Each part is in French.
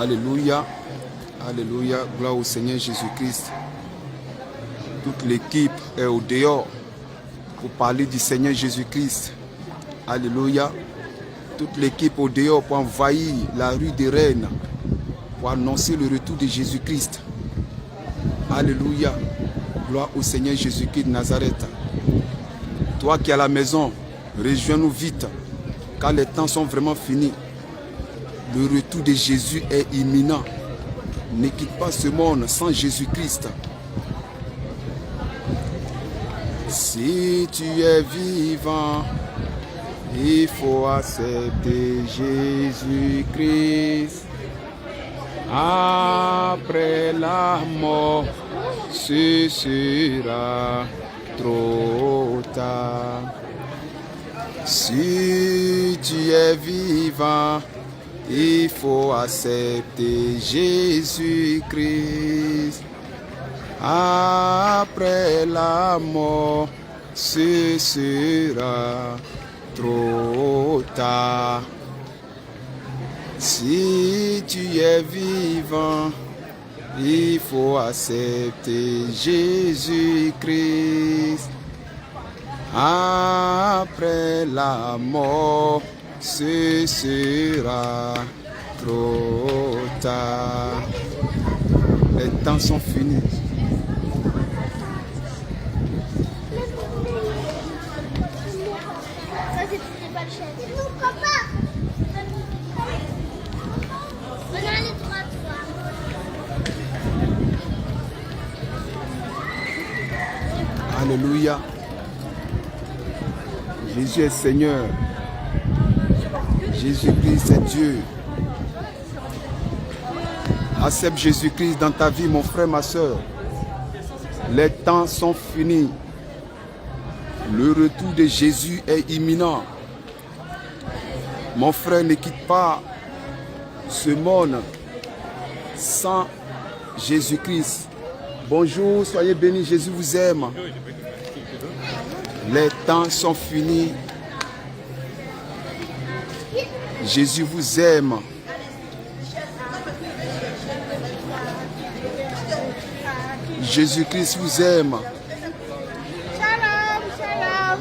Alléluia. Alléluia. Gloire au Seigneur Jésus-Christ. Toute l'équipe est au dehors pour parler du Seigneur Jésus-Christ. Alléluia. Toute l'équipe au dehors pour envahir la rue des Reines, pour annoncer le retour de Jésus-Christ. Alléluia. Gloire au Seigneur Jésus-Christ de Nazareth. Toi qui es à la maison, rejoins-nous vite, car les temps sont vraiment finis. Le retour de Jésus est imminent. Ne quitte pas ce monde sans Jésus-Christ. Si tu es vivant, il faut accepter Jésus-Christ. Après la mort, ce sera trop tard. Si tu es vivant, il faut accepter Jésus-Christ. Après la mort, ce sera trop tard. Si tu es vivant, il faut accepter Jésus-Christ. Après la mort, ce sera trop tard. Les temps sont finis. Ça, c'était pas le chef. Non, papa. On a les trois, Alléluia. Jésus est Seigneur. Jésus-Christ est Dieu. Accepte Jésus-Christ dans ta vie, mon frère, ma soeur. Les temps sont finis. Le retour de Jésus est imminent. Mon frère, ne quitte pas ce monde sans Jésus-Christ. Bonjour, soyez bénis, Jésus vous aime. Les temps sont finis. Jésus vous aime. Jésus-Christ vous aime. Shalom, shalom.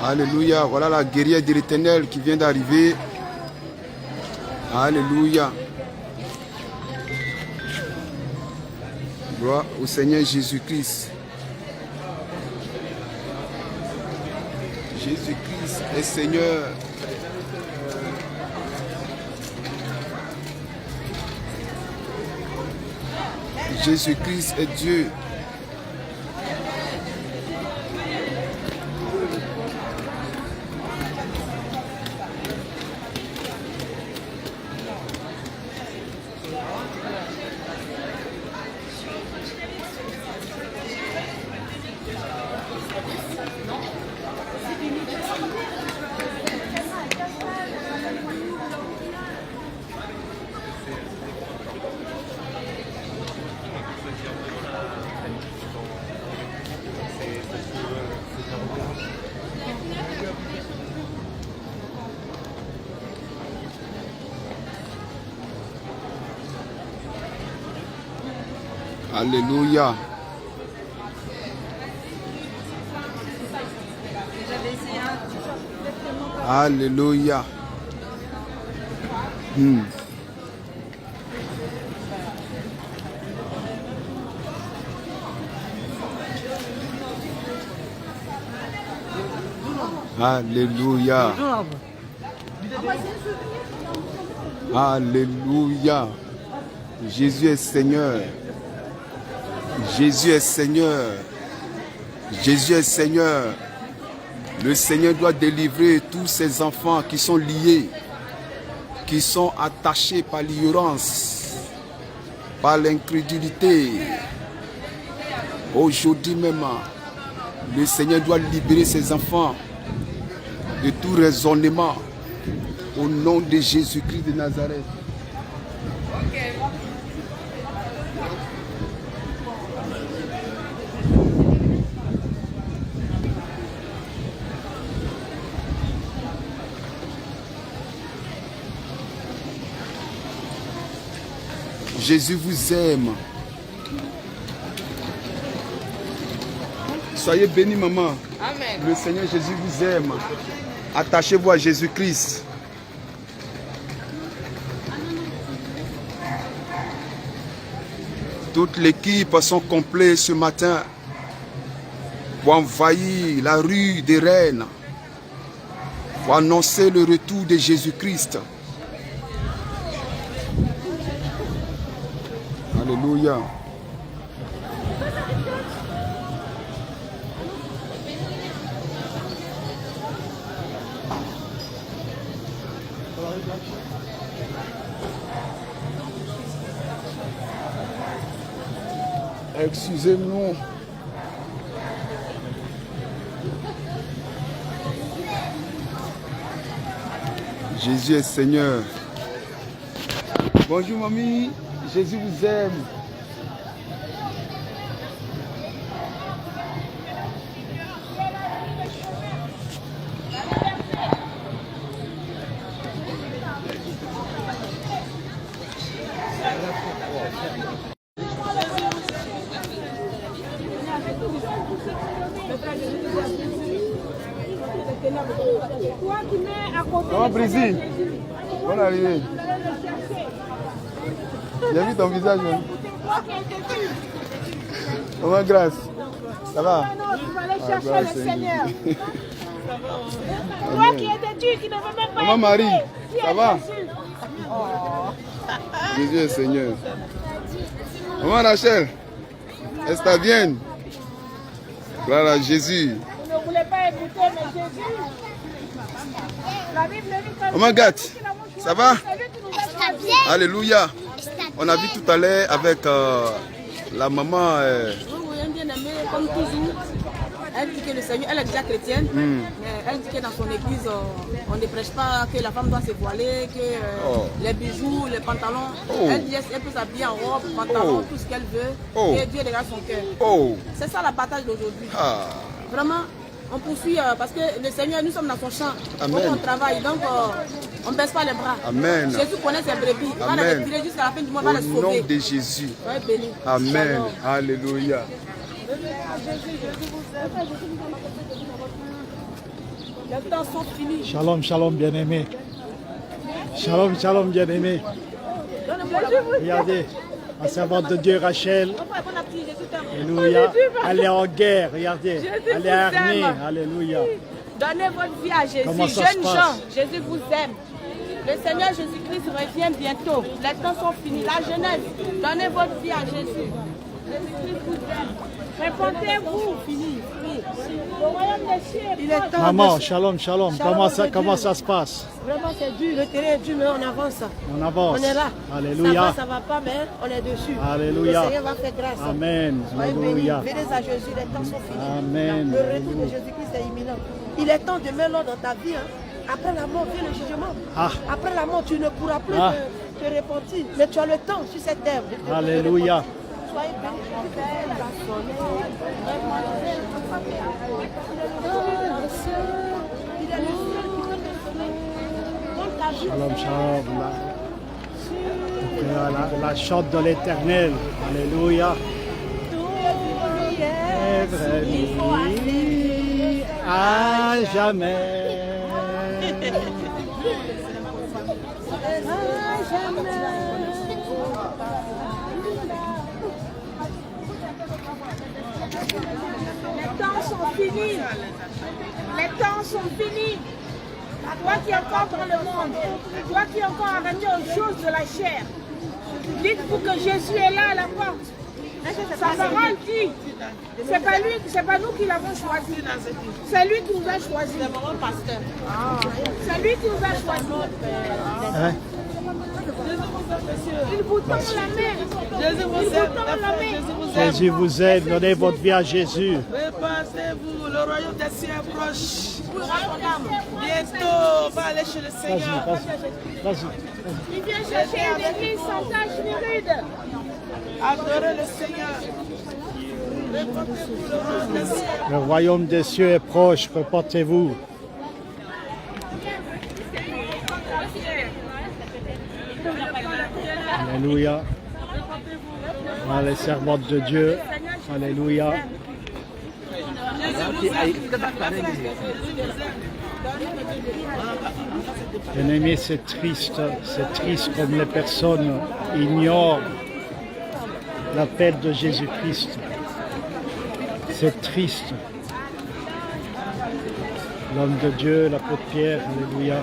Alléluia. Voilà la guerrière de l'Éternel qui vient d'arriver. Alléluia. Gloire au Seigneur Jésus-Christ. Jésus-Christ est Seigneur. Jésus-Christ est Dieu. Alléluia. Alléluia. Alléluia. Alléluia. Jésus est Seigneur. Jésus est Seigneur. Jésus est Seigneur. Le Seigneur doit délivrer tous ses enfants qui sont liés, qui sont attachés par l'ignorance, par l'incrédulité. Aujourd'hui même, le Seigneur doit libérer ses enfants de tout raisonnement au nom de Jésus-Christ de Nazareth. Jésus vous aime. Soyez bénis, maman. Amen. Le Seigneur Jésus vous aime. Attachez-vous à Jésus-Christ. Toute l'équipe sont complètes ce matin pour envahir la rue des Reines, pour annoncer le retour de Jésus-Christ. Alléluia. Excusez-nous. Jésus est Seigneur. Bonjour mamie, Jésus vous aime. Comment Brésil? Bonne arrivée. J'ai vu ton visage. Hein? Comment grâce? Ça va? Il fallait chercher le Seigneur. Toi qui étais Dieu, qui ne veut même pas. Maman Marie, écouter, ça va? Jésus est Seigneur. Maman Rachel, est-ce que tu viens? Gloire à Jésus. Vous ne voulez pas écouter, mais Jésus. La Bible dit que Maman Gat, ça va? c'est lui qui nous a choisis. Alléluia. On a vu tout à l'heure avec la maman. Oui, bien aimé, comme toujours. Elle dit que le Seigneur, elle est déjà chrétienne. Mais elle dit que dans son église, on ne prêche pas que la femme doit se voiler, que les bijoux, les pantalons. Elle dit qu'elle peut s'habiller en robe, pantalon, tout ce qu'elle veut. Que Dieu regarde son cœur. C'est ça la bataille d'aujourd'hui. Vraiment, on poursuit parce que le Seigneur, nous sommes dans son champ. Amen. On travaille, donc on ne baisse pas les bras. Amen. Jésus connaît ses brebis. Il va les Amen. retirer jusqu'à la fin du mois, il va les Au nom sauver. de Jésus. Soyez bénis. Amen. Shalom. Alléluia. Les temps sont finis. Shalom, shalom, bien-aimé. Shalom, shalom, bien-aimé. Regardez, la servante de Dieu, Rachel. Alléluia. Elle est en guerre, regardez. Elle est armée. Alléluia. Donnez votre vie à Jésus. Comment ça se Jeunes passe? gens, Jésus vous aime. Le Seigneur Jésus-Christ revient bientôt. Les temps sont finis. La jeunesse, donnez votre vie à Jésus. Jésus-Christ vous aime. Répondez-vous. Fini. Le royaume des cieux est Il est proche. temps Maman, de... shalom, shalom. Shalom, Comment ça se passe? Vraiment, c'est dur. Le terrain est dur, mais on avance. On avance. On est là. Alléluia. Ça va pas, mais on est dessus. Alléluia. Le Seigneur va faire grâce. Amen. Soyez bénis. Alléluia. Venez à Jésus, les temps sont finis. Amen. Le retour de Jésus-Christ est imminent. Il est temps de mettre l'ordre dans ta vie. Après la mort vient le jugement. Après la mort, tu ne pourras plus te repentir. Mais tu as le temps sur cette terre. de te Alléluia. repentir. Soyez bénis. Il est le seul qui peut te sauver. Prends ta vie. Shalom, shalom. La chante de l'éternel. Alléluia. Est vrai, à jamais. Les temps sont finis. Les temps sont finis. Toi qui es encore dans le monde, toi qui es encore arrêté aux choses de la chair, dites-vous que Jésus est là à la porte. Sa parole dit, c'est pas nous qui l'avons choisi. C'est lui qui nous a choisi. C'est lui qui nous a choisi. Hein? Il vous tend la main. Il vous tend la main. Jésus vous aide. Donnez votre vie à Jésus. Repassez-vous, le royaume des cieux est proche. Bientôt, on va aller chez le Vas-y, Seigneur. vas-y. Il vient chercher une église sans tache ni ride. Adorez le Seigneur. Reportez-vous, le royaume des cieux. Le royaume des cieux est proche. Reportez-vous. Alléluia. Ah, les servantes de Dieu. Alléluia. Bien-aimés, c'est triste comme les personnes ignorent l'appel de Jésus-Christ. C'est triste. L'homme de Dieu, l'apôtre Pierre, alléluia.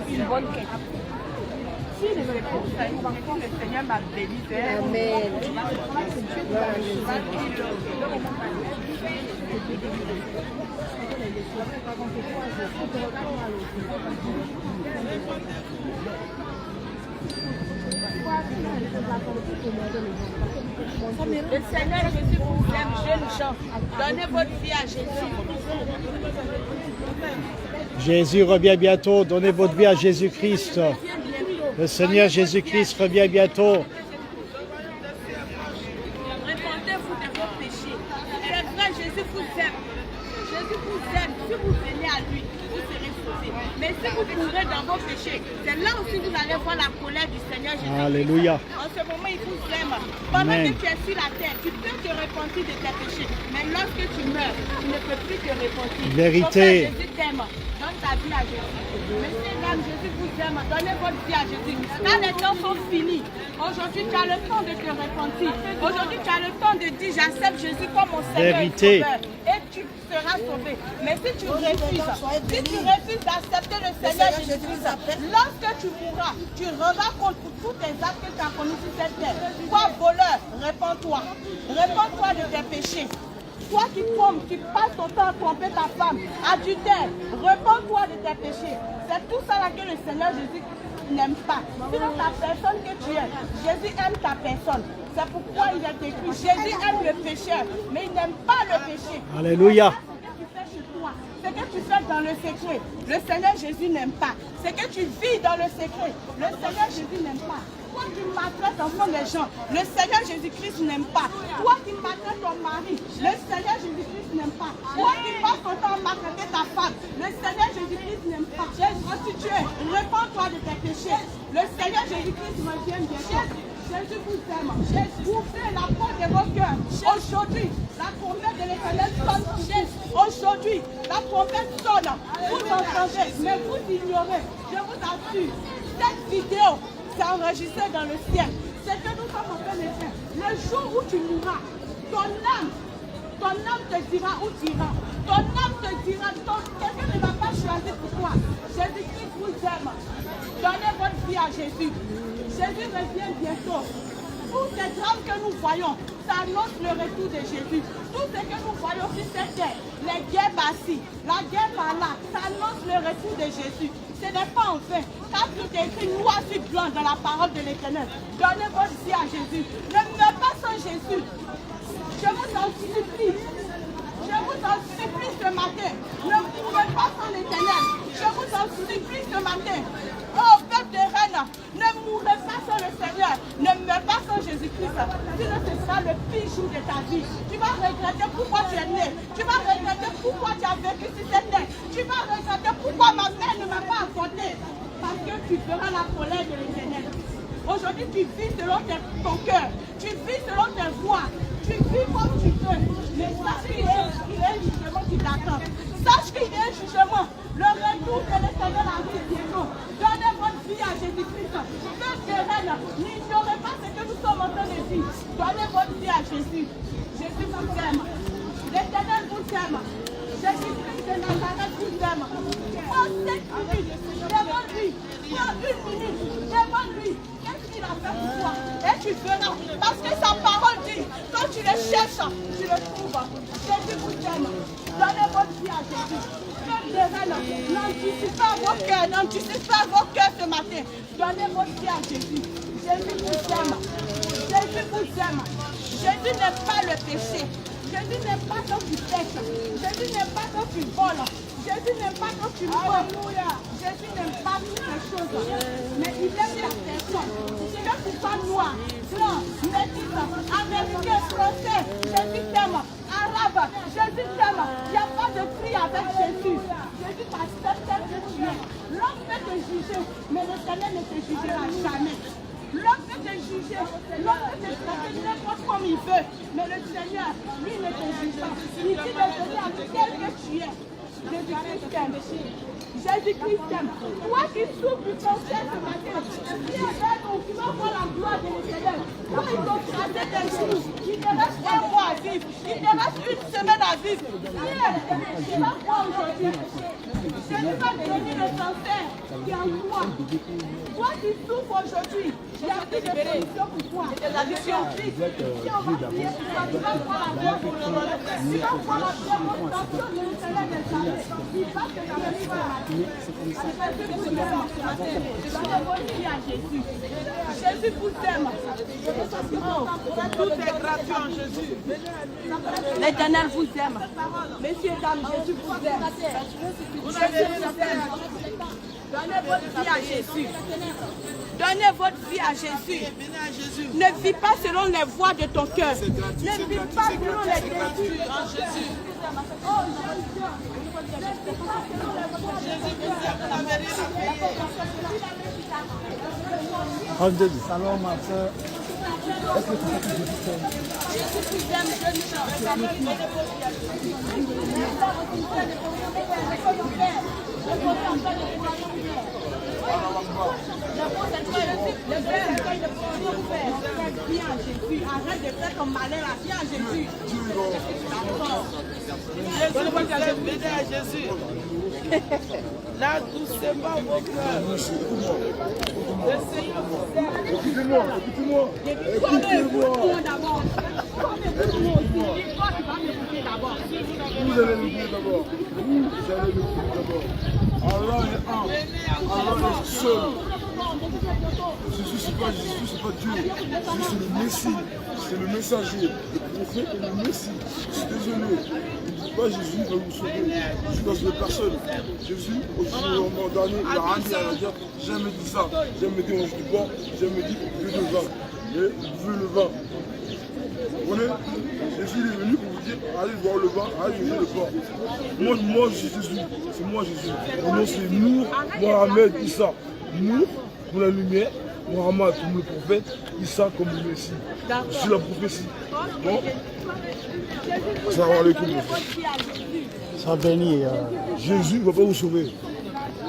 Une bonne quête. Si les réponses, le Seigneur m'a béni. Amen. Le Seigneur Jésus vous aime, jeunes gens. Donnez votre vie à Jésus. Jésus revient bientôt. Donnez votre vie à Jésus-Christ. Le Seigneur Jésus-Christ revient bientôt. Répondez-vous de vos péchés. C'est vrai, Jésus vous aime. Jésus vous aime. Si vous venez à lui, vous serez sauvés. Mais si vous mourrez dans vos péchés, c'est là aussi que vous allez voir la colère du Seigneur Jésus. Alléluia. En ce moment, il vous aime. Pendant Amen. que tu es sur la terre, tu peux te repentir de tes péchés. Mais lorsque tu meurs, tu ne peux plus te repentir. Vérité. Jésus t'aime. Donne ta vie à Jésus. Messieurs, dames, Jésus vous aime. Donnez votre vie à Jésus. Quand les temps sont finis, aujourd'hui tu as le temps de te repentir. Aujourd'hui tu as le temps de dire j'accepte Jésus comme mon Seigneur Vérité. et Sauveur. Et tu seras sauvé. Mais si tu refuses d'accepter le Seigneur Jésus-Christ, lorsque tu mourras, tu auras compte pour tous tes actes que tu as commis sur cette terre. Toi, voleur, répands-toi. Répands-toi de tes péchés. Toi qui trompes, tu passes ton temps à tromper ta femme, adultère, repens-toi de tes péchés. C'est tout ça là que le Seigneur Jésus n'aime pas. Sinon ta personne que tu es, Jésus aime ta personne. C'est pourquoi il est écrit, Jésus aime le pécheur, mais il n'aime pas le péché. Alléluia. Ce que tu fais dans le secret, le Seigneur Jésus n'aime pas. Ce que tu vis dans le secret, le Seigneur Jésus n'aime pas. Toi qui maltraites enfants des gens, le Seigneur Jésus-Christ n'aime pas. Toi qui maltraites ton mari, le Seigneur Jésus-Christ n'aime pas. Toi qui passes ton temps à maltraiter ta femme, le Seigneur Jésus-Christ n'aime pas. Prostituée, répands-toi de tes péchés. Le Seigneur Jésus-Christ revient bientôt. Jésus vous aime. Ouvrez la porte de vos cœurs. Aujourd'hui, la trompette de l'Éternel sonne. Aujourd'hui, la trompette sonne. Vous entendez, mais vous ignorez. Je vous assure, cette vidéo s'est enregistrée dans le ciel. C'est que nous sommes en train de faire. Le jour où tu mourras, ton âme te dira où tu iras. Ton âme te dira, quelqu'un ne va pas choisir pour toi. Jésus-Christ vous aime. Donnez votre vie à Jésus. Jésus revient bientôt. Tous ces drames que nous voyons, ça annonce le retour de Jésus. Tout ce que nous voyons sur cette terre, les guerres par-ci, la guerre par-là, ça annonce le retour de Jésus. Ce n'est pas en vain, car tout est écrit noir sur blanc dans la parole de l'Éternel. Donnez votre vie à Jésus. Ne meurez pas sans Jésus. Je vous en supplie. Je vous en supplie ce matin. Ne mourrez pas sans l'Éternel. Je vous en supplie ce matin. Oh, peuple de reine, ne mourrez pas sans le Seigneur. Ne meurez pas sans Jésus-Christ. Jésus-Christ, sinon ce sera le pire jour de ta vie. Tu vas regretter pourquoi tu es né. Tu vas regretter pourquoi tu as vécu sur cette terre. Tu vas regretter pourquoi ma mère ne m'a pas affronté. Parce que tu feras la colère de l'Éternel. Aujourd'hui, tu vis selon ton cœur. Tu vis selon tes voies. Tu vis comme tu veux. Mais sache qu'il y a un jugement qui t'attend. Sache qu'il y a un jugement. Le retour de l'Éternel arrive bientôt. Donnez votre vie à Jésus-Christ. Feu terrestre, n'ignorez pas ce que nous sommes en train de dire. Donnez votre vie à Jésus. Jésus vous aime. L'Éternel vous aime. Jésus-Christ de Nazareth vous aime. Prends 5 minutes. Demande-lui. Prends 1 minute. Demande-lui. Qu'est-ce qu'il a fait pour toi? Et tu verras. Parce que sa parole dit, quand tu le cherches, tu le trouves. Jésus vous aime. Donnez votre vie à Jésus. N'anticipez pas vos cœurs. N'anticipez pas vos cœurs ce matin. Donnez votre vie à Jésus. Jésus vous aime. Jésus vous aime. Jésus n'aime pas le péché. Jésus n'aime pas quand tu pèches. Jésus n'aime pas quand tu voles. Jésus n'aime pas quand tu mens. Jésus n'aime pas toutes ces choses. Mais il aime la personne. Que tu sois noir, blanc, métis, américain, français, Jésus t'aime. Arabe, Jésus t'aime. Il n'y a pas de prix avec Jésus. Jésus t'accepte tel que tu es. L'homme peut te juger, mais l'Éternel ne te jugera jamais. L'homme peut te juger, l'homme peut te traiter n'importe comme il veut, mais le Seigneur, lui, ne te juge pas. Il dit de venir à tel que tu es. Jésus-Christ t'aime. Jésus-Christ t'aime. Toi qui souffres du cancer ce matin, viens vers nous, tu vas voir la gloire de l'Éternel. Quand ils t'ont tracé des jours, il te reste 1 mois à vivre, il te reste 1 semaine à vivre. Viens, tu vas voir aujourd'hui. Jésus va te donner le cancer qui est en toi. Toi qui souffres aujourd'hui, il y a plus de solution pour toi. Des addictions. Si on va prier pour toi, tu vas voir la gloire de l'Éternel. Tu vas voir la démonstration de l'Éternel des armées. Il va te donner la Jésus vous aime. Tout est gratuit en Jésus. L'Éternel vous aime. Messieurs, dames, Jésus vous aime. Jésus vous aime. Donnez votre vie à Jésus. Donnez votre vie à Jésus. Ne vis pas selon les voies de ton cœur. Ne vis pas selon les désirs en Jésus. Alors ma soeur, est-ce que tu sais que Jésus t'aime? Jésus vous aime. Arrête de faire ton malheur à bien Jésus. Jésus vous aime, venez à Jésus. Là, doucement vos cœurs. Le Seigneur vous aime. Écoutez-moi, écoutez-moi. Écoutez-moi d'abord. Écoutez-moi aussi. Toi, tu vas m'écouter d'abord. Vous allez l'écouter d'abord. Vous allez l'écouter d'abord. Allah est un. Allah est seul. Jésus, c'est pas Jésus, c'est pas Dieu. Jésus, c'est le Messie. C'est le messager. Le prophète et le Messie. Je suis désolé. Ne dites pas Jésus va vous sauver. Je suis dans une personne. Jésus, au moment dernier, il a rien dit à la dire. J'ai jamais dit ça. J'ai jamais dit on mange du bois. J'ai jamais dit on veut le vin. Mais on veut le vin. Vous comprenez? Jésus est venu pour vous dire allez boire le vin, allez manger le porc. Moi c'est Jésus. C'est moi Jésus. Mon nom c'est Nour Mohamed Issa. Nour pour la lumière, Mohamed comme le prophète, Issa comme le Messie. Je suis la prophétie. Bon. Salam alaikum. Sois béni. Jésus ne va pas vous sauver.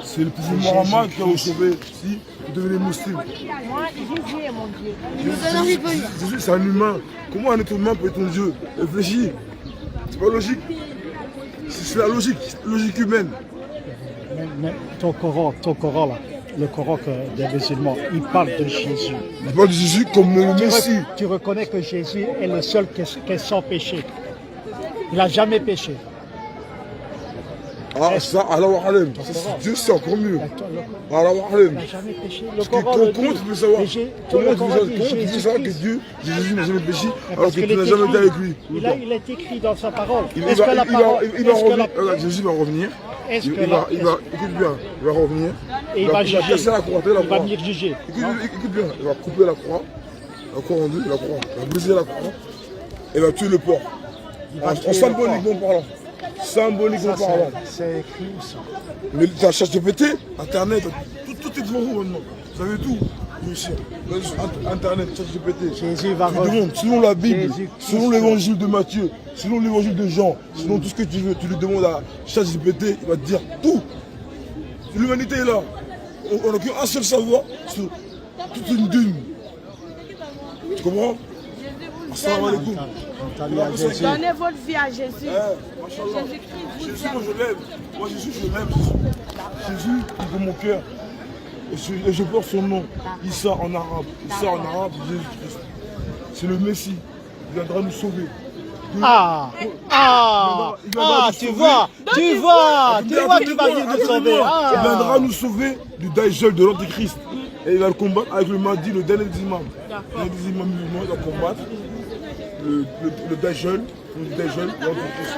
C'est le plus Mohamed qui va vous sauver si vous devenez musulman. Moi, Jésus est mon Dieu. Jésus, c'est un humain. Comment un être humain peut être un Dieu? Réfléchis. C'est pas logique. C'est la logique humaine. Mais ton Coran là, le Coran des musulmans, il parle de Jésus. Il parle de Jésus comme le Messie. Tu reconnais que Jésus est le seul qui est sans péché. Il n'a jamais péché. Ah, ça, Allah wa alam. Dieu, c'est encore mieux. Allah wa alam. Il n'a jamais péché. Le Comment Coran le dit. tu peux savoir? Comment tu peux savoir que Jésus n'a jamais péché alors que tu n'as jamais été avec lui? Il est écrit dans sa parole. Il va revenir. Jésus va revenir. Écoute bien, il va revenir. Et il va juger. casser la croix, Il va venir juger. Écoute bien, il va couper la croix. la couronne, la couronne. Il va briser la couronne et va tuer le porc. En symboliquement parlant. Symboliquement parlant. C'est écrit où ça? Mais la ChatGPT, Internet, tout est devant vous maintenant. Vous avez tout. Ici. Internet, ChatGPT. Jésus va selon la Bible, Jésus selon l'évangile de Matthieu, selon l'évangile de Jean, selon tout ce que tu veux, tu lui demandes à ChatGPT, il va te dire tout. L'humanité est là. On n'a qu'un seul savoir sur toute une dune. Tu comprends? Assalamu alaikum. Donnez votre vie à Jésus. Jésus, moi je l'aime. Moi Jésus, je l'aime. Jésus, il est dans mon cœur. Et je porte son nom. Issa en arabe. Issa en arabe, Jésus Christ. C'est le Messie. Il viendra nous sauver. Tu vois qu'il va venir nous sauver. Il viendra nous sauver du Dajjal de l'Antéchrist. Et il va le combattre avec le Mahdi, le dernier des imams. Le dernier des imams musulmans, il va combattre le Dajjal, de l'Antéchrist.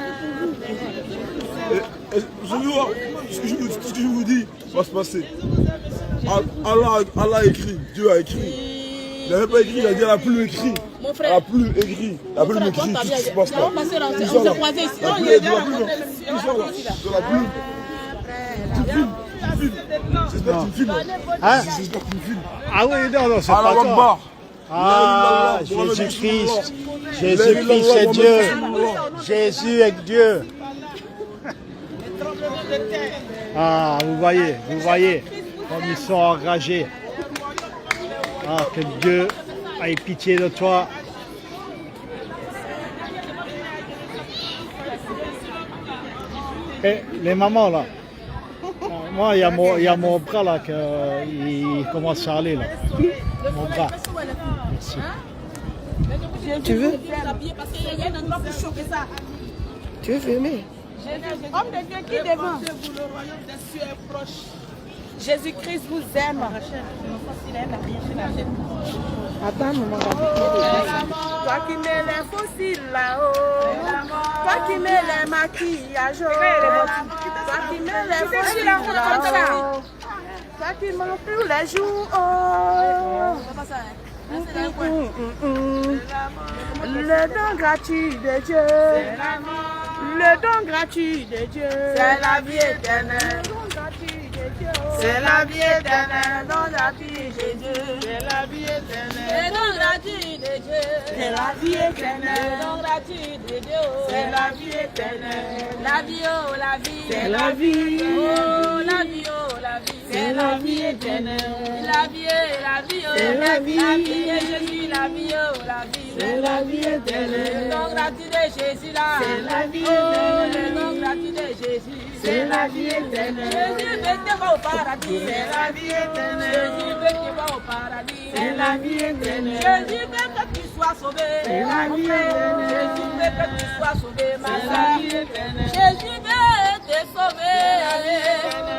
Vous savez voir, ce que je vous dis va se passer. Allah a écrit, Dieu a écrit. Il n'avait pas écrit, il a dit elle a plus écrit. Mon frère. Elle a plus écrit. Elle a plus écrit tout ce qui se passe là. On s'est croisés ici. La plume, la plume. Tu filmes. J'espère que tu filmes. J'espère que tu filmes. Ah oui, non, c'est pas toi. Ah, Jésus-Christ. Jésus-Christ c'est Dieu. Jésus est Dieu. Ah, vous voyez, comme ils sont enragés. Ah, que Dieu ait pitié de toi. Et les mamans là, moi il y a mon bras là qui commence à aller là. Mon bras. Merci. Tu veux? Tu veux filmer? Homme de Dieu qui devant? Jésus-Christ vous aime. Attends, maman. Toi qui mets les fossiles là-haut, toi qui mets les maquillages, toi qui mets les fossiles là-haut, toi qui m'en tous les jours. Le don gratuit de Dieu, le don gratuit de Dieu, c'est la vie éternelle. C'est la vie éternelle, don gratuit de Dieu. C'est la vie éternelle, don gratuit de Dieu. C'est la vie éternelle, don gratuit de Dieu. C'est la vie éternelle, la vie oh la vie. C'est la vie, oh la vie oh la vie. C'est la vie éternelle, la vie oh c'est la vie. La vie de Jésus, la vie oh la vie. C'est la vie éternelle, don gratuit de Jésus là. C'est la vie éternelle, le don gratuit de Jésus. C'est la vie éternelle. Jésus veut te voir au paradis. C'est la vie éternelle. Jésus veut te voir au paradis. C'est la vie éternelle. Jésus veut que tu sois sauvé. C'est la vie éternelle. Jésus veut que tu sois sauvé, ma soeur. Jésus veut te sauver.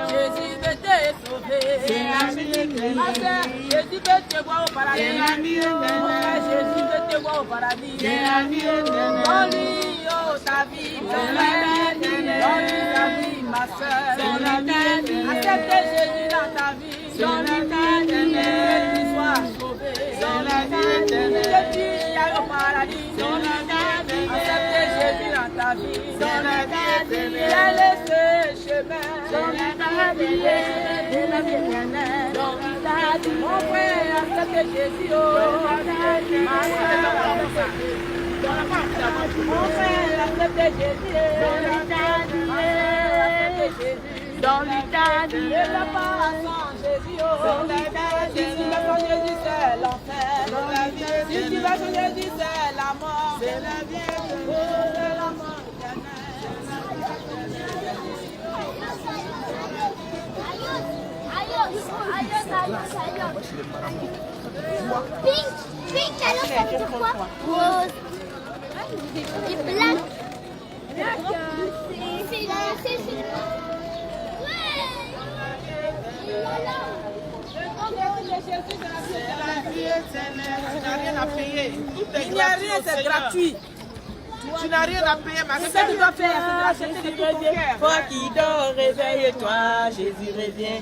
Jésus veut te sauver. C'est la vie éternelle. Ma soeur, Jésus veut te voir au paradis. C'est la vie éternelle. Mon frère, Jésus veut te voir au paradis. C'est la vie éternelle. Donne-lui oh ta vie, mon frère. Donne-lui ta vie, ma soeur. C'est la vie éternelle. Accepte Jésus dans ta vie. C'est la vie éternelle. Que tu sois sauvé. C'est la vie éternelle. Que tu ailles au paradis. C'est la vie éternelle. Accepte Jésus dans ta vie. C'est la vie éternelle. Viens laisser chemin. C'est la vie éternelle. C'est la vie éternelle. Mon frère, accepte Jésus. Ma soeur, mon frère, accepte Jésus. Dans l'Italie, et la part sans Jésus. Si tu vas sans Jésus, c'est l'enfer. Si tu vas sans Jésus, c'est la mort. C'est la vie, c'est la mort. Pink, alors c'est pourquoi? Rose. Et black. C'est Tu n'as rien à payer. Il n'y a rien, c'est gratuit. Tu n'as rien à payer, ma C'est ça que tu dois faire, c'est de l'acheter de tout ton cœur. Toi qui dors, réveille-toi, Jésus revient.